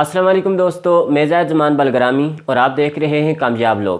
السلام علیکم دوستو، میں زید زمان بلگرامی اور آپ دیکھ رہے ہیں کامیاب لوگ۔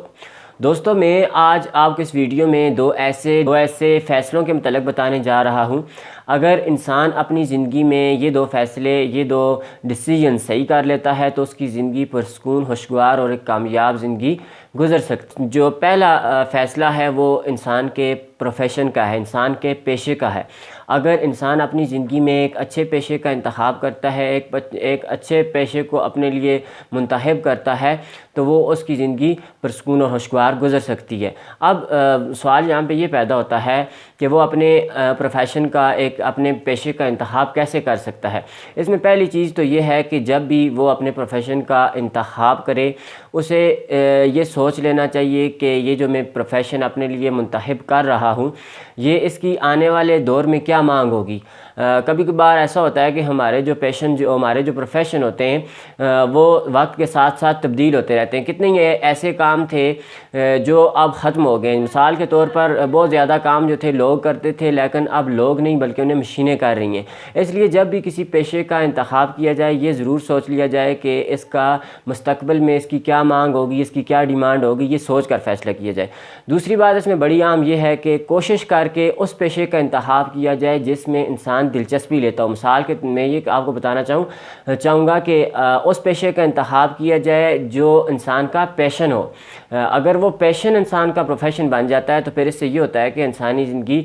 دوستو، میں آج آپ کو اس ویڈیو میں دو ایسے فیصلوں کے متعلق بتانے جا رہا ہوں۔ اگر انسان اپنی زندگی میں یہ دو فیصلے، یہ دو ڈیسیژن صحیح کر لیتا ہے تو اس کی زندگی پرسکون، خوشگوار اور ایک کامیاب زندگی گزر سکتی۔ جو پہلا فیصلہ ہے وہ انسان کے پروفیشن کا ہے، انسان کے پیشے کا ہے۔ اگر انسان اپنی زندگی میں ایک اچھے پیشے کا انتخاب کرتا ہے، ایک اچھے پیشے کو اپنے لیے منتخب کرتا ہے تو وہ اس کی زندگی پرسکون اور خوشگوار گزر سکتی ہے۔ اب سوال یہاں پہ یہ پیدا ہوتا ہے کہ وہ اپنے پروفیشن کا، اپنے پیشے کا انتخاب کیسے کر سکتا ہے۔ اس میں پہلی چیز تو یہ ہے کہ جب بھی وہ اپنے پروفیشن کا انتخاب کرے، اسے یہ سوچ لینا چاہیے کہ یہ جو میں پروفیشن اپنے لیے منتخب کر رہا ہوں، یہ اس کی آنے والے دور میں کیا مانگ ہوگی۔ کبھی کبھار ایسا ہوتا ہے کہ ہمارے جو پروفیشن ہوتے ہیں وہ وقت کے ساتھ ساتھ تبدیل ہوتے رہتے ہیں۔ کتنے ایسے کام تھے جو اب ختم ہو گئے۔ مثال کے طور پر بہت زیادہ کام جو تھے لوگ کرتے تھے، لیکن اب لوگ نہیں بلکہ انہیں مشینیں کر رہی ہیں۔ اس لیے جب بھی کسی پیشے کا انتخاب کیا جائے، یہ ضرور سوچ لیا جائے کہ اس کا مستقبل میں اس کی کیا مانگ ہوگی، اس کی کیا ڈیمانڈ ہوگی، یہ سوچ کر فیصلہ کیا جائے۔ دوسری بات اس میں بڑی عام یہ ہے کہ کوشش کر کے اس پیشے کا انتخاب کیا جائے جس میں انسان دلچسپی لیتا ہو۔ مثال کے میں یہ آپ کو بتانا چاہوں گا کہ اس پیشے کا انتخاب کیا جائے جو انسان کا پیشن ہو۔ اگر وہ پیشن انسان کا پروفیشن بن جاتا ہے تو پھر اس سے یہ ہوتا ہے کہ انسانی زندگی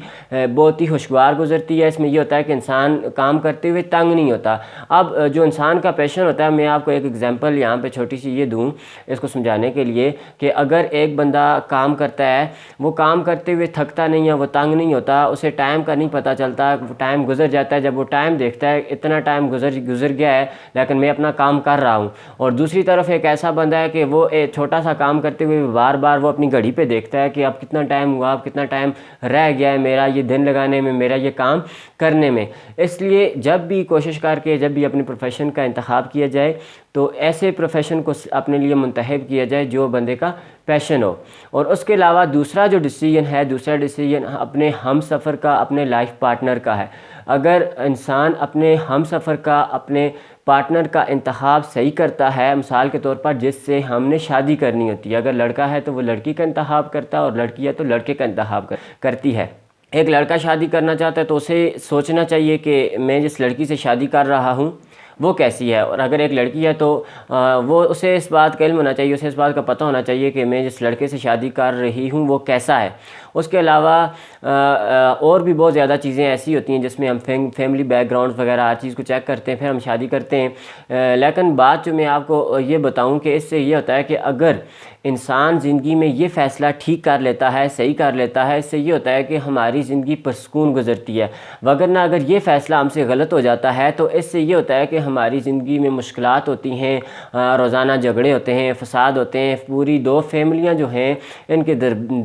بہت ہی خوشگوار گزرتی ہے۔ اس میں یہ ہوتا ہے کہ انسان کام کرتے ہوئے تنگ نہیں ہوتا۔ اب جو انسان کا پیشن ہوتا ہے، میں آپ کو ایک ایگزامپل یہاں پہ چھوٹی سی یہ دوں اس کو سمجھانے کے لیے کہ اگر ایک بندہ کام کرتا ہے، وہ کام کرتے ہوئے تھکتا نہیں ہے، وہ تنگ نہیں ہوتا، اسے ٹائم کا نہیں پتہ چلتا، ٹائم گزر جاتا ہے۔ جب وہ ٹائم دیکھتا ہے اتنا ٹائم گزر گیا ہے لیکن میں اپنا کام کر رہا ہوں۔ اور دوسری طرف ایک ایسا بندہ ہے کہ وہ ایک چھوٹا سا کام کرتے ہوئے بار بار وہ اپنی گھڑی پہ دیکھتا ہے کہ اب کتنا ٹائم ہوا، اب کتنا ٹائم رہ گیا ہے میرا یہ دن لگانے میں، میرا یہ کام کرنے میں۔ اس لیے جب بھی کوشش کر کے جب بھی اپنے پروفیشن کا انتخاب کیا جائے تو ایسے پروفیشن کو اپنے لیے منتخب کیا جائے جو بندے کا پیشن ہو۔ اور اس کے علاوہ دوسرا ڈیسیژن اپنے ہم سفر کا، اپنے لائف پارٹنر کا ہے۔ اگر انسان اپنے ہم سفر کا، اپنے پارٹنر کا انتخاب صحیح کرتا ہے، مثال کے طور پر جس سے ہم نے شادی کرنی ہوتی ہے، اگر لڑکا ہے تو وہ لڑکی کا انتخاب کرتا ہے اور لڑکی ہے تو لڑکے کا انتخاب کرتی ہے۔ ایک لڑکا شادی کرنا چاہتا ہے تو اسے سوچنا چاہیے کہ میں جس لڑکی سے شادی کر رہا ہوں وہ کیسی ہے، اور اگر ایک لڑکی ہے تو اسے اس بات کا علم ہونا چاہیے، اسے اس بات کا پتہ ہونا چاہیے کہ میں جس لڑکے سے شادی کر رہی ہوں وہ کیسا ہے۔ اس کے علاوہ اور بھی بہت زیادہ چیزیں ایسی ہوتی ہیں جس میں ہم فیملی بیک گراؤنڈ وغیرہ ہر چیز کو چیک کرتے ہیں، پھر ہم شادی کرتے ہیں۔ لیکن بات جو میں آپ کو یہ بتاؤں کہ اس سے یہ ہوتا ہے کہ اگر انسان زندگی میں یہ فیصلہ ٹھیک کر لیتا ہے، صحیح کر لیتا ہے، اس سے یہ ہوتا ہے کہ ہماری زندگی پرسکون گزرتی ہے۔ وگرنہ اگر یہ فیصلہ ہم سے غلط ہو جاتا ہے تو اس سے یہ ہوتا ہے کہ ہماری زندگی میں مشکلات ہوتی ہیں، روزانہ جھگڑے ہوتے ہیں، فساد ہوتے ہیں، پوری دو فیملیاں جو ہیں ان کے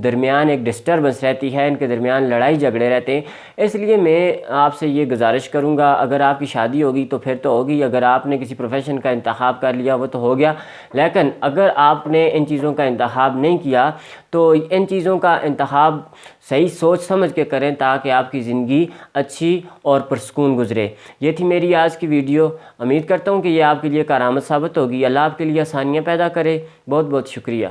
درمیان ایک ڈسٹربنس رہتی ہے، ان کے درمیان لڑائی جھگڑے رہتے ہیں۔ اس لیے میں آپ سے یہ گزارش کروں گا، اگر آپ کی شادی ہوگی تو پھر تو ہوگی، اگر آپ نے کسی پروفیشن کا انتخاب کر لیا وہ تو ہو گیا، لیکن اگر آپ نے ان چیزوں کا انتخاب نہیں کیا تو ان چیزوں کا انتخاب صحیح سوچ سمجھ کے کریں تاکہ آپ کی زندگی اچھی اور پرسکون گزرے۔ یہ تھی میری آج کی ویڈیو، امید کرتا ہوں کہ یہ آپ کے لیے کارآمد ثابت ہوگی۔ اللہ آپ کے لیے آسانیاں پیدا کرے۔ بہت بہت شکریہ۔